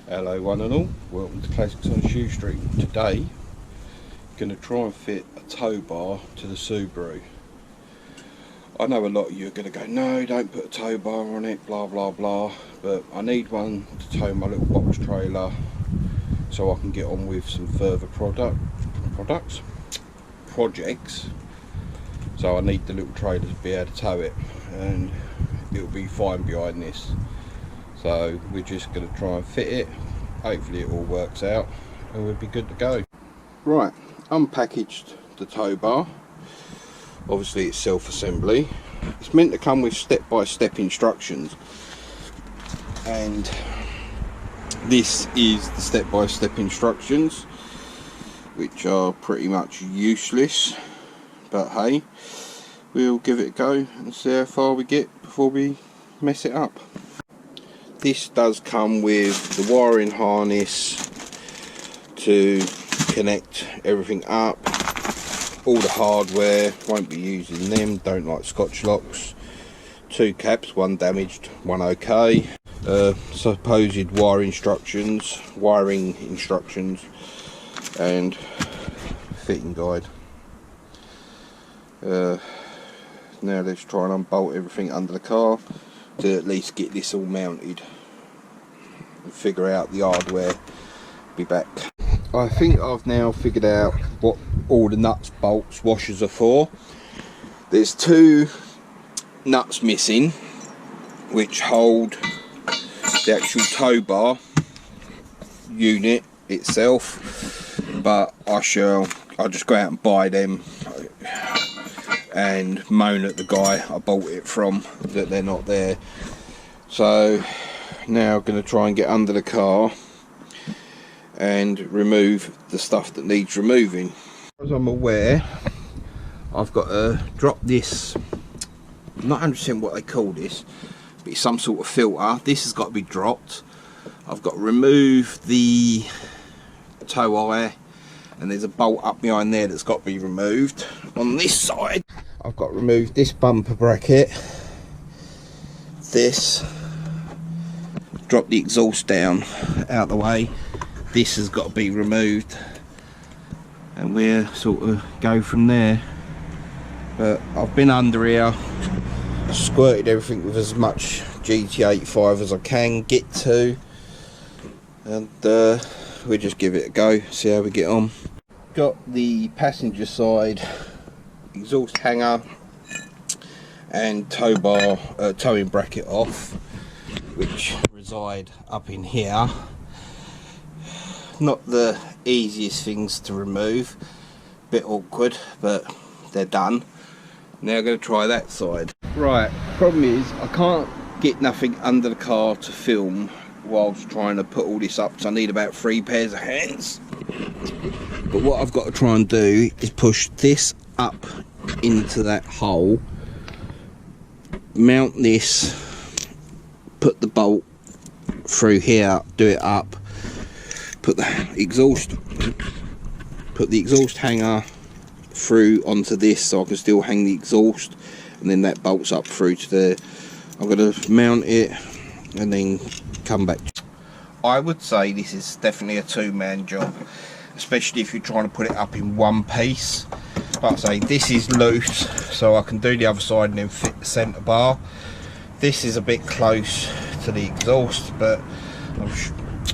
Hello one and all, welcome to Classics on Shoe Street. Today, going to try and fit a tow bar to the Subaru. I know a lot of you are going to go, no, don't put a tow bar on it, blah blah blah, but I need one to tow my little box trailer so I can get on with some further projects. So I need the little trailer to be able to tow it, and it'll be fine behind this. So we're just going to try and fit it. Hopefully it all works out and we'll be good to go. Right, unpackaged the tow bar. Obviously it's self-assembly. It's meant to come with step-by-step instructions, and this is the step-by-step instructions, which are pretty much useless, but hey, we'll give it a go and see how far we get before we mess it up. This does come with the wiring harness to connect everything up. All the hardware, won't be using them, don't like Scotch locks. 2 caps, one damaged, one okay. Supposed wiring instructions, and fitting guide. Now let's try and unbolt everything under the car to at least get this all mounted and figure out the hardware. Be back. I think I've now figured out what all the nuts, bolts, washers are for. There's 2 nuts missing which hold the actual tow bar unit itself, but I'll just go out and buy them and moan at the guy I bought it from that they're not there. So now I'm going to try and get under the car and remove the stuff that needs removing. As I'm aware, I've got to drop this, I'm not 100% what they call this, but it's some sort of filter. This has got to be dropped. I've got to remove the tow eye, and there's a bolt up behind there that's got to be removed. On this side I've got to remove this bumper bracket, this, drop the exhaust down out the way, this has got to be removed, and we'll sort of go from there. But I've been under here, squirted everything with as much GT85 as I can get to, and we'll just give it a go, see how we get on. Got the passenger side exhaust hanger and tow bar, towing bracket off, which reside up in here. Not the easiest things to remove, bit awkward, but they're done. Now I'm going to try that side. Right, problem is I can't get nothing under the car to film whilst trying to put all this up, so I need about 3 pairs of hands. But what I've got to try and do is push this up into that hole, mount this, put the bolt through here, do it up, put the exhaust hanger through onto this so I can still hang the exhaust, and then that bolts up through to there. I'm going to mount it and then come back. I would say this is definitely a 2-man job, especially if you're trying to put it up in one piece. Like I say, this is loose, so I can do the other side and then fit the centre bar. This is a bit close to the exhaust, but I'm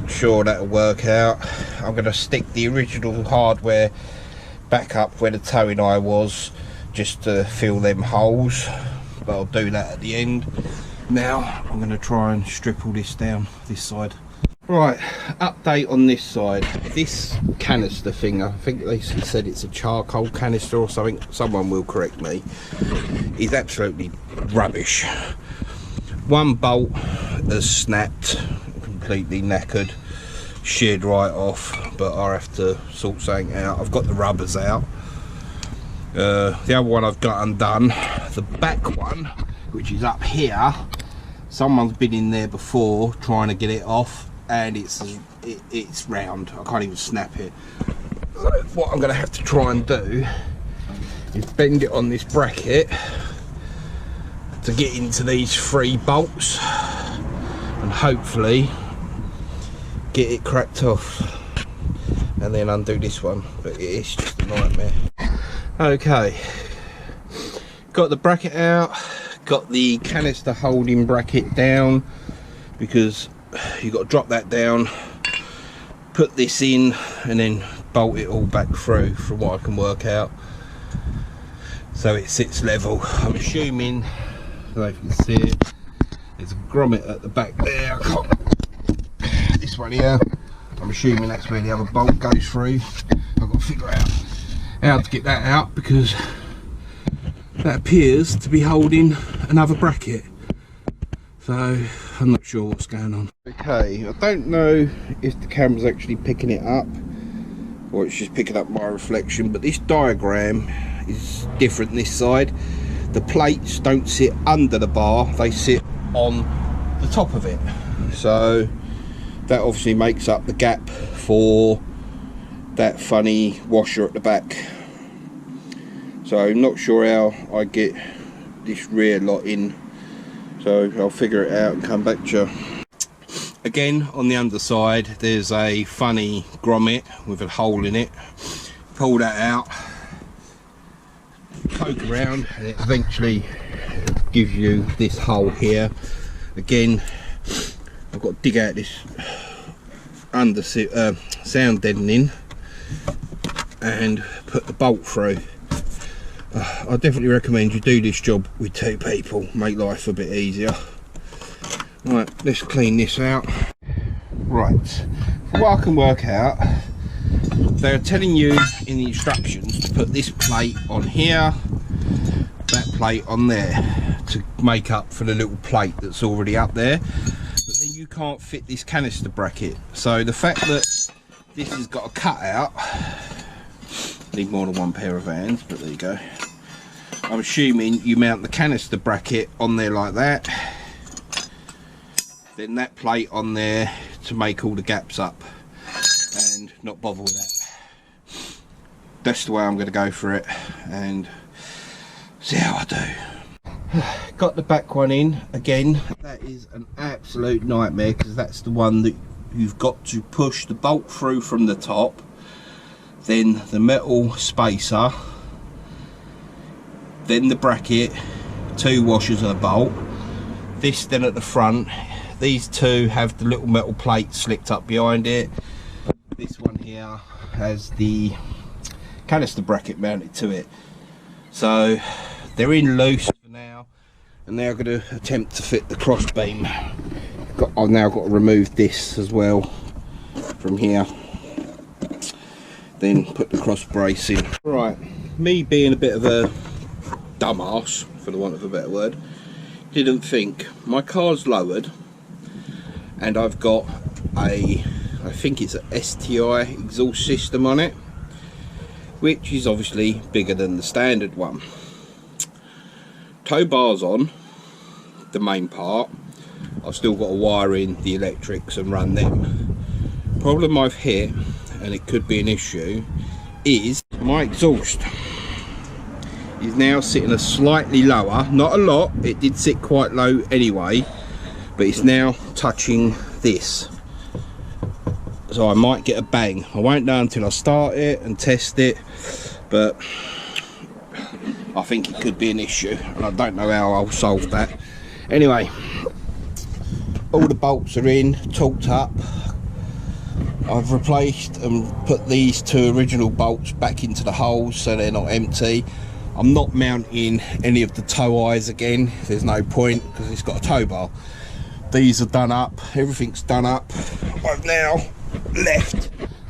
sure that'll work out. I'm going to stick the original hardware back up where the towing eye was, just to fill them holes, but I'll do that at the end. Now I'm going to try and strip all this down this side. Right, update on this side. This canister thing, I think they said it's a charcoal canister or something, someone will correct me, is absolutely rubbish. One bolt has snapped, completely knackered, sheared right off, but I have to sort something out. I've got the rubbers out. The other one I've got undone. The back one, which is up here, someone's been in there before trying to get it off, and it's round. I can't even snap it. So what I'm going to have to try and do is bend it on this bracket to get into these 3 bolts and hopefully get it cracked off, and then undo this one, but it is just a nightmare. Okay, got the bracket out, got the canister holding bracket down, because you've got to drop that down, put this in, and then bolt it all back through from what I can work out, so it sits level. I'm assuming, I don't know if you can see it, there's a grommet at the back there, I can't, this one here, I'm assuming that's where the other bolt goes through. I've got to figure out how to get that out, because that appears to be holding another bracket, so I'm not sure what's going on. Okay, I don't know if the camera's actually picking it up or it's just picking up my reflection, but this diagram is different this side. The plates don't sit under the bar, they sit on the top of it, so that obviously makes up the gap for that funny washer at the back. So I'm not sure how I get this rear lot in, so I'll figure it out and come back to you. Again, on the underside there's a funny grommet with a hole in it. Pull that out, poke around, and it eventually gives you this hole here. Again, I've got to dig out this under sound deadening and put the bolt through. I definitely recommend you do this job with 2 people, make life a bit easier. Right, let's clean this out. Right, from what I can work out, they're telling you in the instructions to put this plate on here, that plate on there, to make up for the little plate that's already up there. But then you can't fit this canister bracket, so the fact that this has got a cut out, need more than 1 pair of hands, but there you go. I'm assuming you mount the canister bracket on there like that, then that plate on there to make all the gaps up, and not bother with that. That's the way I'm going to go for it and see how I do. Got the back one in. Again, that is an absolute nightmare, because that's the one that you've got to push the bolt through from the top, then the metal spacer, then the bracket, 2 washers of the bolt, this then at the front. These 2 have the little metal plate slicked up behind it. This one here has the canister bracket mounted to it. So they're in loose for now, and now I'm going to attempt to fit the cross beam. I've now got to remove this as well from here, then put the cross brace in. Right, me being a bit of a dumbass, for the want of a better word, didn't think my car's lowered and I've got I think it's a STI exhaust system on it, which is obviously bigger than the standard one. Tow bars on, the main part. I've still got to wire in the electrics and run them. Problem I've hit, and it could be an issue, is my exhaust is now sitting a slightly lower, not a lot, it did sit quite low anyway, but it's now touching this, so I might get a bang. I won't know until I start it and test it, but I think it could be an issue, and I don't know how I'll solve that. Anyway, all the bolts are in, torqued up. I've replaced and put these 2 original bolts back into the holes so they're not empty. I'm not mounting any of the tow eyes again, there's no point, because it's got a tow bar. These are done up, everything's done up. I've now left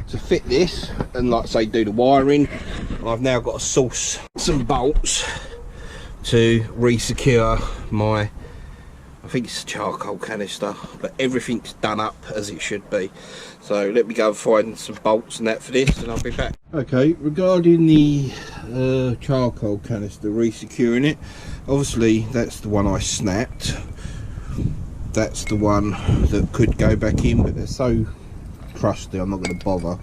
to fit this and, like I say, do the wiring. I've now got to source some bolts to re-secure my, I think it's a charcoal canister, but everything's done up as it should be. So let me go and find some bolts and that for this, and I'll be back. Okay, regarding the charcoal canister, re-securing it, obviously that's the one I snapped. That's the one that could go back in, but they're so crusty I'm not going to bother.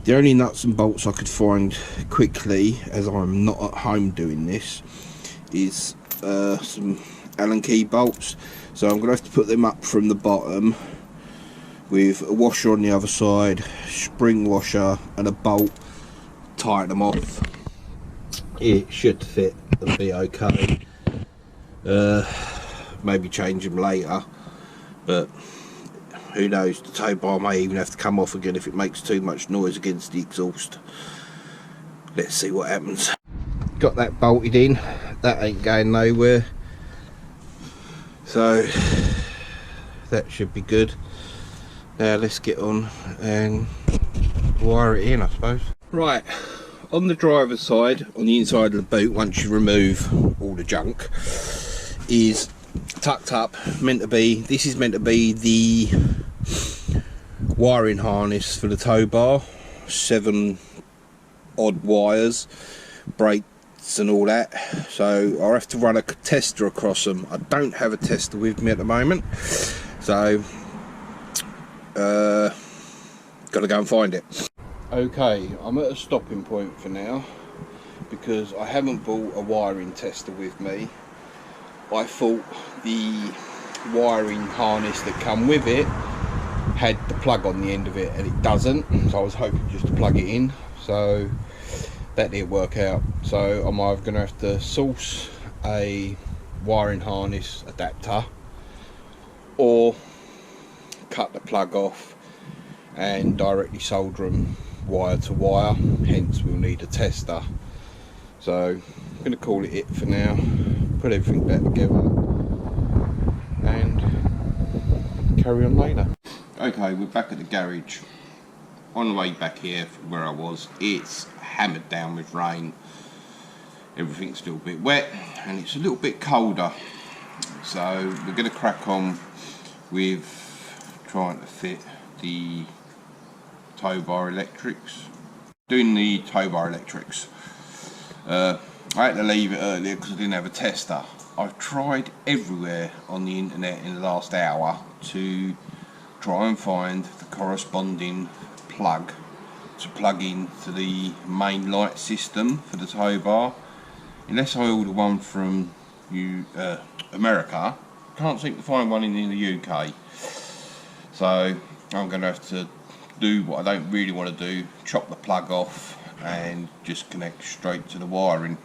The only nuts and bolts I could find quickly, as I'm not at home doing this, is some Allen key bolts, so I'm going to have to put them up from the bottom with a washer on the other side, spring washer and a bolt, tighten them off. It should fit and be okay. Maybe change them later, but who knows, the tow bar may even have to come off again if it makes too much noise against the exhaust. Let's see what happens. Got that bolted in, that ain't going nowhere, so that should be good. Now let's get on and wire it in, I suppose. Right, on the driver's side, on the inside of the boot, once you remove all the junk, is tucked up, meant to be, this is meant to be the wiring harness for the tow bar, 7 odd wires, brakes and all that, so I'll have to run a tester across them. I don't have a tester with me at the moment, so gotta go and find it. Okay, I'm at a stopping point for now because I haven't bought a wiring tester with me. I thought the wiring harness that come with it had the plug on the end of it, and it doesn't, so I was hoping just to plug it in, so that didn't work out. So I'm either going to have to source a wiring harness adapter or cut the plug off and directly solder them wire to wire, hence we'll need a tester. So I'm going to call it for now, put everything back together and carry on later. Okay, we're back at the garage. On the way back here from where I was, it's hammered down with rain. Everything's still a bit wet and it's a little bit colder, so we're going to crack on with trying to fit the tow bar electrics. Doing the tow bar electrics, I had to leave it earlier because I didn't have a tester. I've tried everywhere on the internet in the last hour to try and find the corresponding plug to plug in to the main light system for the tow bar. Unless I order one from America, I can't seem to find one in the UK. So I'm going to have to do what I don't really want to do, chop the plug off and just connect straight to the wiring.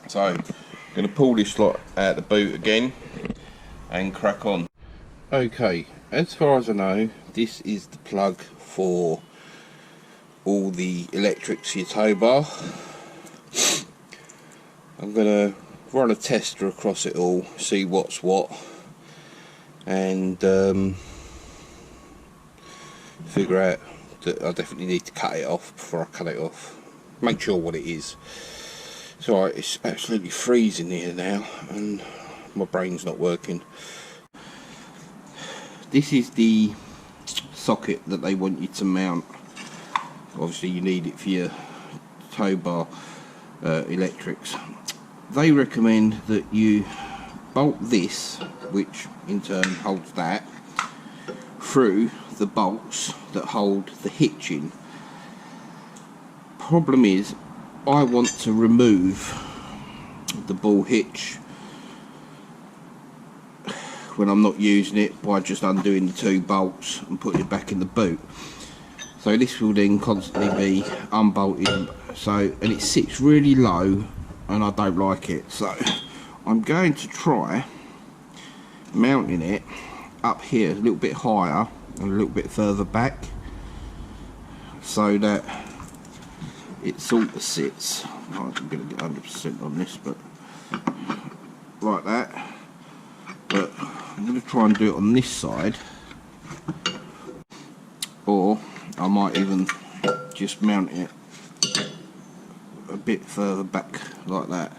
So I'm going to pull this lot out the boot again and crack on. Okay, as far as I know, this is the plug for all the electrics for your tow bar. I'm going to run a tester across it all, see what's what, and figure out that I definitely need to cut it off before I cut it off. Make sure what it is. It's alright, it's absolutely freezing here now and my brain's not working. This is the socket that they want you to mount. Obviously you need it for your tow bar electrics. They recommend that you bolt this, which in turn holds that, through the bolts that hold the hitch in. Problem is, I want to remove the ball hitch when I'm not using it by just undoing the 2 bolts and putting it back in the boot. So this will then constantly be unbolted, and it sits really low and I don't like it, so I'm going to try mounting it up here a little bit higher and a little bit further back so that it sort of sits. I'm going to get 100% on this, but like that. But I'm going to try and do it on this side, or I might even just mount it a bit further back like that.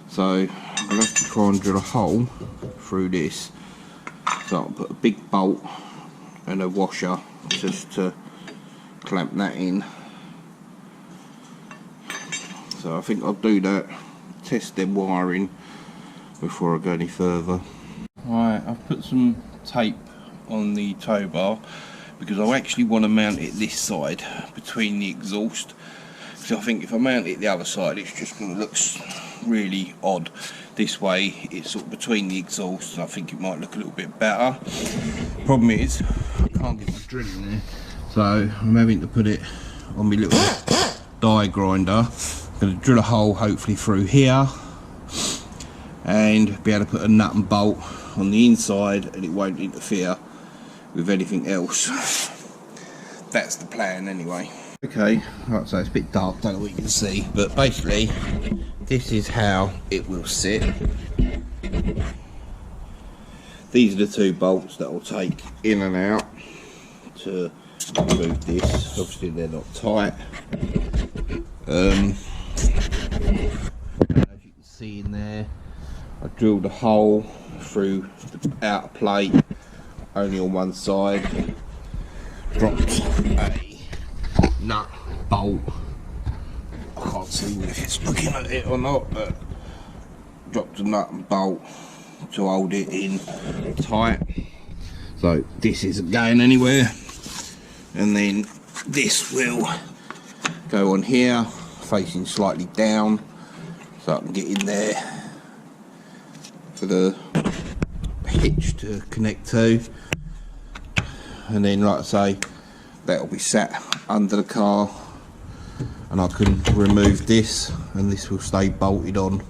So I'm going to have to try and drill a hole through this. So I'll put a big bolt and a washer just to clamp that in. So I think I'll do that, test them wiring before I go any further. Right, I've put some tape on the tow bar because I actually want to mount it this side between the exhaust. So I think if I mount it the other side, it's just going to look really odd. This way it's sort of between the exhaust, and I think it might look a little bit better. Problem is, I can't get the drill in there, so I'm having to put it on my little die grinder. I'm going to drill a hole hopefully through here and be able to put a nut and bolt on the inside, and it won't interfere with anything else. That's the plan anyway. Okay, right, so it's a bit dark, don't know what you can see, but basically this is how it will sit. These are the two bolts that I'll take in and out to remove this. Obviously they're not tight. As you can see in there, I drilled a hole through the outer plate, only on one side, dropped a nut bolt. I can't see if it's looking at it or not, but dropped a nut and bolt to hold it in tight, so this isn't going anywhere. And then this will go on here, facing slightly down, so I can get in there for the hitch to connect to. And then, like I say, that'll be sat under the car, and I can remove this and this will stay bolted on.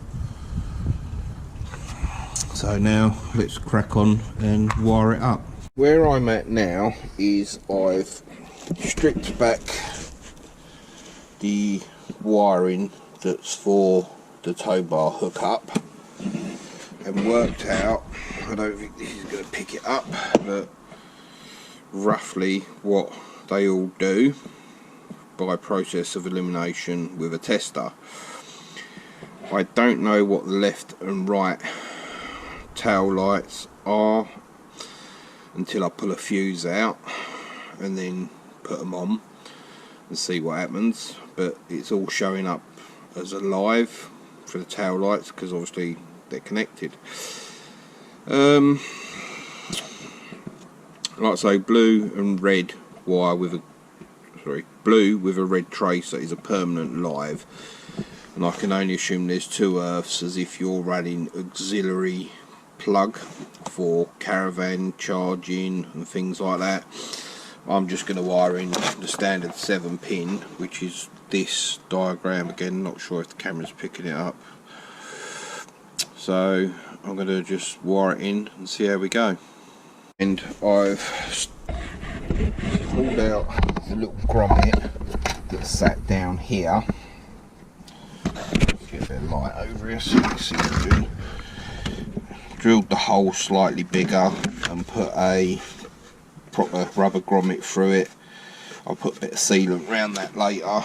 So now let's crack on and wire it up. Where I'm at now is I've stripped back the wiring that's for the tow bar hookup and worked out, I don't think this is going to pick it up, but roughly what they all do by process of elimination with a tester. I don't know what the left and right tail lights are until I pull a fuse out and then put them on and see what happens, but it's all showing up as alive for the tail lights because obviously they're connected. Like I say, blue and red wire with a blue with a red tracer is a permanent live, and I can only assume there's two earths, as if you're running auxiliary plug for caravan charging and things like that. I'm just going to wire in the standard 7-pin, which is this diagram again. Not sure if the camera's picking it up, so I'm going to just wire it in and see how we go. And I've pulled out the little grommet that sat down here. Get a bit of light over here so you can see what I'm doing. Drilled the hole slightly bigger and put a proper rubber grommet through it. I'll put a bit of sealant around that later.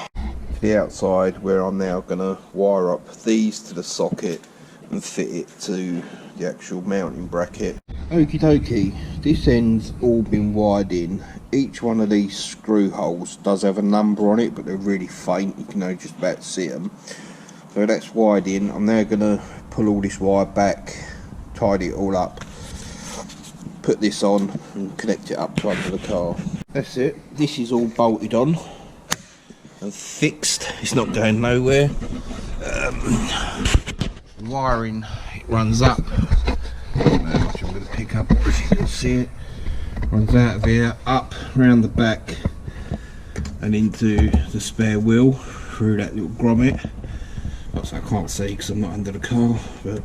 The outside, where I'm now going to wire up these to the socket and fit it to the actual mounting bracket. Okie dokie, this end's all been wired in. Each one of these screw holes does have a number on it, but they're really faint, you can only just about see them. So that's wired in. I'm now going to pull all this wire back, tidy it all up, put this on and connect it up to under the car. That's it, this is all bolted on and fixed, it's not going nowhere. Wiring, it runs up, I don't know how much I'm going to pick up if you can see it, runs out of here, up, round the back and into the spare wheel through that little grommet. So I can't see because I'm not under the car, but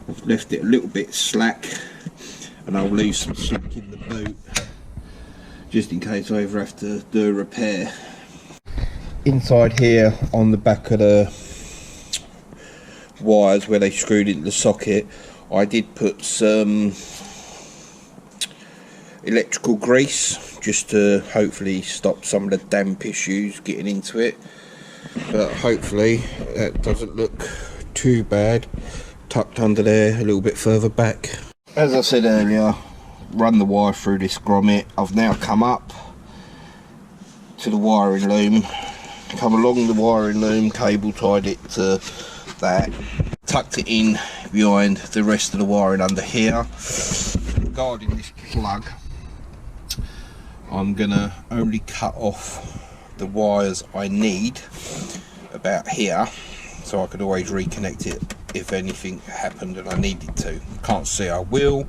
I've left it a little bit slack and I'll leave some slack in the boot just in case I ever have to do a repair. Inside here on the back of the wires where they screwed into the socket, I did put some electrical grease just to hopefully stop some of the damp issues getting into it, but hopefully that doesn't look too bad. Tucked under there a little bit further back. As I said earlier, run the wire through this grommet. I've now come up to the wiring loom, come along the wiring loom, cable tied it to that, tucked it in behind the rest of the wiring under here. Regarding this plug, I'm gonna only cut off the wires I need about here, so I could always reconnect it if anything happened and I needed to. Can't say I will,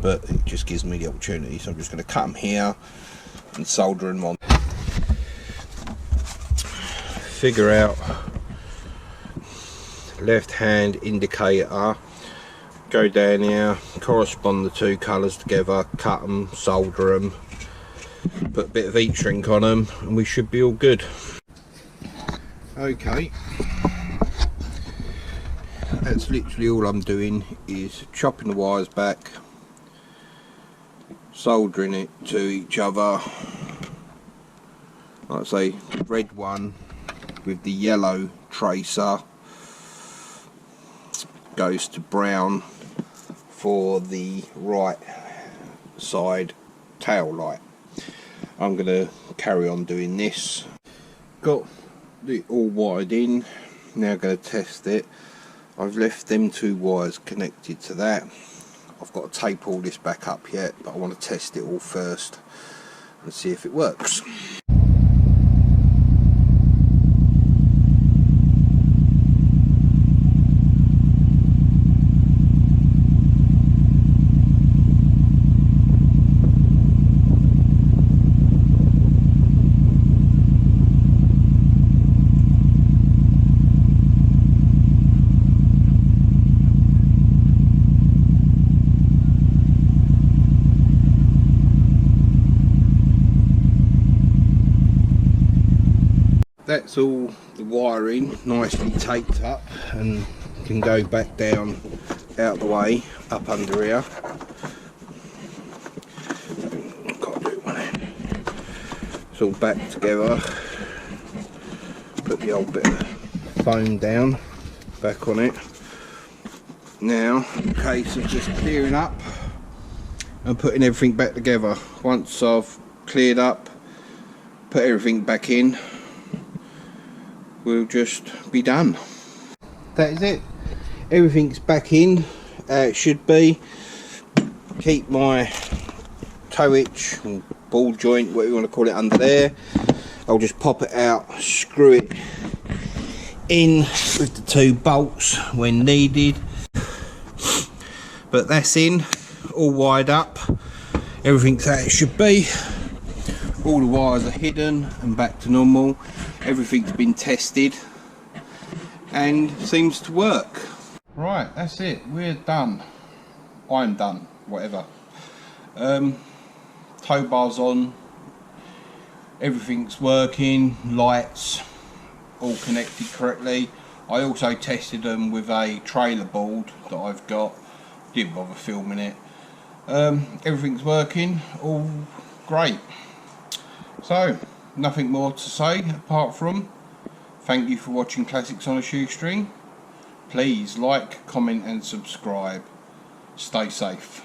but it just gives me the opportunity. So I'm just going to cut them here and solder them on. Figure out left hand indicator, go down here, correspond the two colours together, cut them, solder them, put a bit of heat shrink on them, and we should be all good. Okay, that's literally all I'm doing, is chopping the wires back, soldering it to each other. Like I say, red one with the yellow tracer goes to brown for the right side tail light. I'm going to carry on doing this. Got it all wired in, now going to test it. I've left them two wires connected to that. I've got to tape all this back up yet, but I want to test it all first and see if it works. That's all the wiring nicely taped up and can go back down out the way up under here. Got to do one end. It's all back together. Put the old bit of foam down, back on it. Now, case of just clearing up and putting everything back together. Once I've cleared up, put everything back in, we'll just be done. That is it. Everything's back in. It should be. Keep my toe hitch or ball joint, whatever you want to call it, under there. I'll just pop it out, screw it in with the two bolts when needed. But that's in, all wired up. Everything's how it should be. All the wires are hidden and back to normal. Everything's been tested and seems to work. Right, that's it. We're done. I'm done. Whatever. Tow bars on. Everything's working. Lights all connected correctly. I also tested them with a trailer board that I've got. Didn't bother filming it. Everything's working. All great. So, nothing more to say apart from thank you for watching Classics on a Shoestring. Please like, comment and subscribe. Stay safe.